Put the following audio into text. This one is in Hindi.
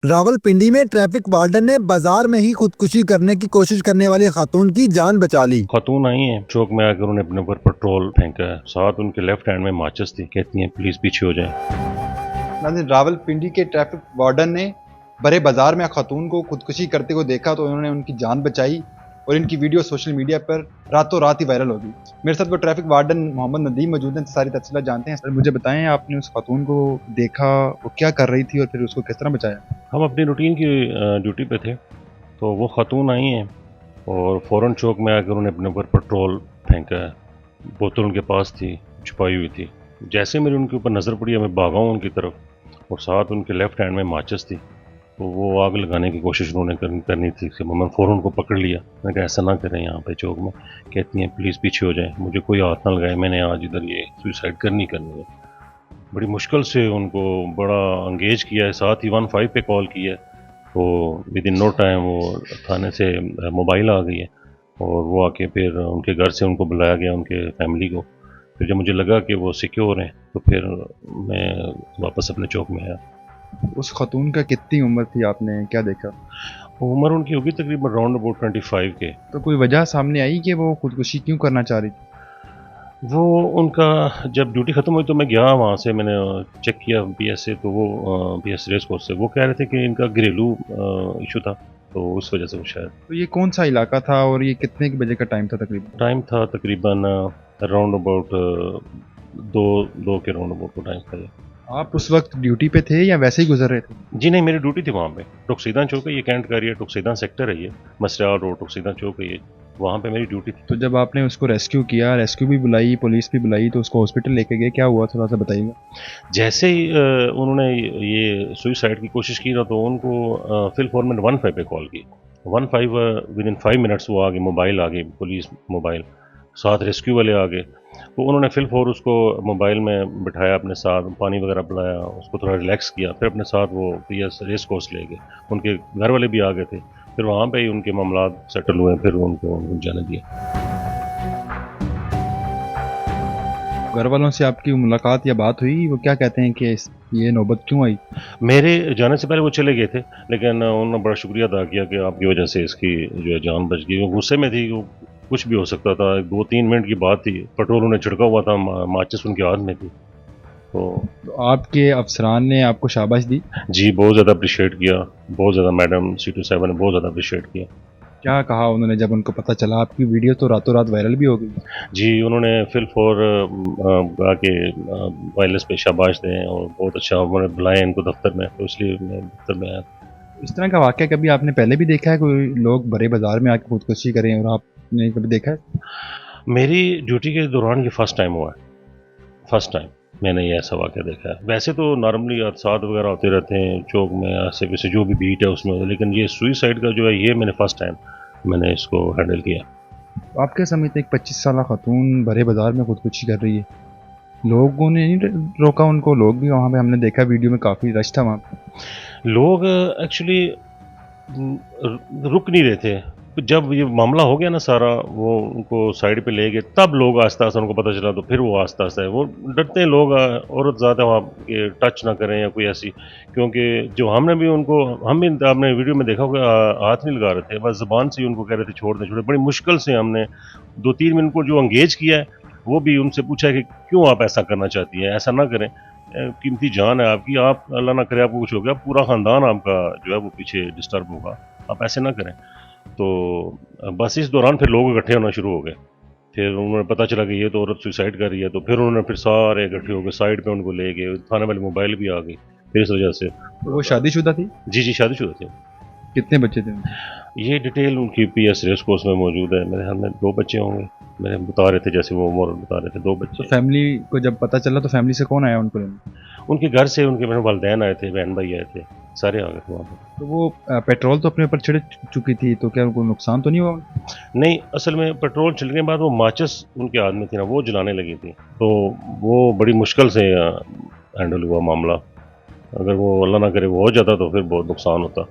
रावलपिंडी में ट्रैफिक वार्डन ने बाजार में ही खुदकुशी करने की कोशिश करने वाली खातून की जान बचा ली। खातून आई हैं, चौक में आकर उन्होंने अपने ऊपर पेट्रोल फेंका है, साथ उनके लेफ्ट हैंड में माचिस थी। कहती हैं प्लीज पीछे हो जाए। नाज़रीन, रावलपिंडी के ट्रैफिक वार्डन ने बड़े बाजार में खातून को खुदकुशी करते हुए देखा तो उन्होंने उनकी जान बचाई और इनकी वीडियो सोशल मीडिया पर रातों रात ही वायरल हो गई। मेरे साथ वो ट्रैफिक वार्डन मोहम्मद नदीम मौजूद हैं, सारी तफसीलात जानते हैं। सर मुझे बताएं, आपने उस खातून को देखा, वो क्या कर रही थी और फिर उसको किस तरह बचाया? हम अपनी रूटीन की ड्यूटी पे थे तो वो खातून आई हैं और फ़ौरन चौक में आकर उन्होंने अपने ऊपर पेट्रोल फेंका है। बोतल उनके पास थी, छुपाई हुई थी। जैसे मेरी उनके ऊपर नज़र पड़ी, मैं भागा हूँ उनकी तरफ और साथ उनके लेफ्ट हैंड में माचिस थी। तो वो आग लगाने की कोशिश उन्होंने करनी थी। मैंने फ़ौरन उनको पकड़ लिया। मैंने कहा ऐसा ना करें यहाँ पे चौक में। कहती हैं प्लीज़ पीछे हो जाए, मुझे कोई हाथ ना लगाए, मैंने आज इधर ये सुसाइड करनी है। बड़ी मुश्किल से उनको बड़ा अंगेज किया है, साथ ही 15 पे कॉल किया है। तो विद इन नो टाइम वो थाने से मोबाइल आ गई है और वो आके फिर उनके घर से उनको बुलाया गया, उनके फैमिली को। फिर जब मुझे लगा कि वो सिक्योर हैं तो फिर मैं वापस अपने चौक में आया। उस खातून का कितनी उम्र थी, आपने क्या देखा? उम्र उनकी होगी तकरीबन राउंड अबाउट 25 के। तो कोई वजह सामने आई कि वो खुदकुशी क्यों करना चाह रही थी? वो उनका जब ड्यूटी ख़त्म हुई तो मैं गया वहाँ से, मैंने चेक किया पीएस से। तो वो पीएस रेस कोर्स से वो कह रहे थे कि इनका घरेलू इशू था, तो उस वजह से वो शायद। तो ये कौन सा इलाका था और ये कितने बजे का टाइम था तकरीबन? टाइम था तकरीबन राउंड अबाउट दो के राउंड अबाउट को टाइम था ये। आप उस वक्त ड्यूटी पे थे या वैसे ही गुजर रहे थे? जी नहीं, मेरी ड्यूटी थी वहाँ पे। टुकसीदा चौक है ये, कैंट का एरिया, टुकसीदा सेक्टर है ये, मसरियाल रोड टुकसीदा चौक है ये, वहाँ पे मेरी ड्यूटी थी। तो जब आपने उसको रेस्क्यू किया, रेस्क्यू भी बुलाई, पुलिस भी बुलाई, तो उसको हॉस्पिटल लेके गए, क्या हुआ थोड़ा सा बताइएगा? जैसे ही उन्होंने ये सुसाइड की कोशिश की ना तो उनको फिल फॉर मैंने 15 पे कॉल की। 15 विद इन 5 मिनट्स वो आ गई, मोबाइल आ गई, पुलिस मोबाइल, साथ रेस्क्यू वाले आ गए। तो उन्होंने फिल फॉर उसको मोबाइल में बिठाया, अपने साथ पानी वगैरह पिलाया, उसको थोड़ा रिलैक्स किया, फिर अपने साथ वो पीएस रेस कोर्स ले गए। उनके घर वाले भी आ गए थे, फिर वहाँ पे ही उनके मामला सेटल हुए, फिर उनको जाने दिया। घर वालों से आपकी मुलाकात या बात हुई, वो क्या कहते हैं कि ये नौबत क्यों आई? मेरे जाने से पहले वो चले गए थे, लेकिन उन्होंने बड़ा शुक्रिया अदा किया कि आपकी वजह से इसकी जो है जान बच गई। वो गुस्से में थी, वो कुछ भी हो सकता था। 2-3 मिनट की बात थी, पेट्रोल उन्हें छिड़का हुआ था, माचिस उनके हाथ में थी। तो तो आपके अफसरान ने आपको शाबाश दी? जी बहुत ज़्यादा अप्रिशिएट किया, बहुत ज़्यादा। मैडम C27 ने बहुत ज़्यादा अप्रिशिएट किया। क्या कहा उन्होंने जब उनको पता चला? आपकी वीडियो तो रातों रात वायरल भी हो गई। जी उन्होंने फिल फॉर कहा कि वायरलेस पे शाबाश दें और बहुत अच्छा उन्होंने बुलाया इनको दफ्तर में, तो इसलिए मैं दफ्तर में आया। इस तरह का वाक़या कभी आपने पहले भी देखा है, कोई लोग बड़े बाजार में आके खुदकुशी करें, और आपने कभी देखा है? मेरी ड्यूटी के दौरान ये फर्स्ट टाइम हुआ है, फर्स्ट टाइम मैंने ये ऐसा वाक़या देखा है। वैसे तो नॉर्मली हादसात वगैरह होते रहते हैं चौक में, ऐसे वैसे जो भी बीट है उसमें, लेकिन ये सुसाइड का जो है ये मैंने फर्स्ट टाइम मैंने इसको हैंडल किया। तो आप क्या समझते हैं, एक 25 साल खातून बड़े बाजार में खुदकुशी कर रही है, लोगों ने नहीं रोका उनको? लोग भी वहाँ पे, हमने देखा वीडियो में काफ़ी रश था वहाँ पे। लोग एक्चुअली रुक नहीं रहे थे। जब ये मामला हो गया ना सारा, वो उनको साइड पे ले गए, तब लोग आस्ता आस्ता उनको पता चला, तो फिर वो आस्ता आस्ता है वो डरते हैं लोग, औरत ज़्यादा वहाँ के टच ना करें या कोई ऐसी। क्योंकि जो हमने भी उनको, हम भी आपने वीडियो में देखा होगा, हाथ नहीं लगा रहे थे, बस ज़बान से ही उनको कह रहे थे छोड़ दें छोड़। बड़ी मुश्किल से हमने 2-3 मिनट को जो एंगेज किया है, वो भी उनसे पूछा है कि क्यों आप ऐसा करना चाहती हैं, ऐसा ना करें, कीमती जान है आपकी, आप अल्लाह ना करे आपको कुछ हो गया, पूरा ख़ानदान आपका जो है वो पीछे डिस्टर्ब होगा, आप ऐसे ना करें। तो बस इस दौरान फिर लोग इकट्ठे होना शुरू हो गए। फिर उन्होंने पता चला कि ये तो औरत सुसाइड कर रही है, तो फिर उन्होंने फिर सारे इकट्ठे हो गए, साइड पे उनको ले गए, थाने वाली मोबाइल भी आ गई। फिर इस वजह से वो शादीशुदा थी? जी शादीशुदा थे। कितने बच्चे थे? ये डिटेल उनकी पीएस रेस कोर्स में मौजूद है। मेरे ख्याल में 2 बच्चे होंगे, मेरे बता रहे थे, जैसे वो उम्र बता रहे थे, 2 तो बच्चे। फैमिली को जब पता चला तो फैमिली से कौन आया उनको लेने? उनके घर से उनके मेरे वालिदैन आए थे, बहन भाई आए थे, सारे आ गए थे वहाँ पर। तो वो पेट्रोल तो अपने ऊपर छिड़क चुकी थी, तो क्या उनको नुकसान तो नहीं हुआ? नहीं, असल में पेट्रोल छिड़कने के बाद वो माचिस उनके हाथ में थी ना, वो जलाने लगी थी, तो वो बड़ी मुश्किल से हैंडल हुआ मामला। अगर वो अल्लाह ना करे वो हो जाता तो फिर बहुत नुकसान होता।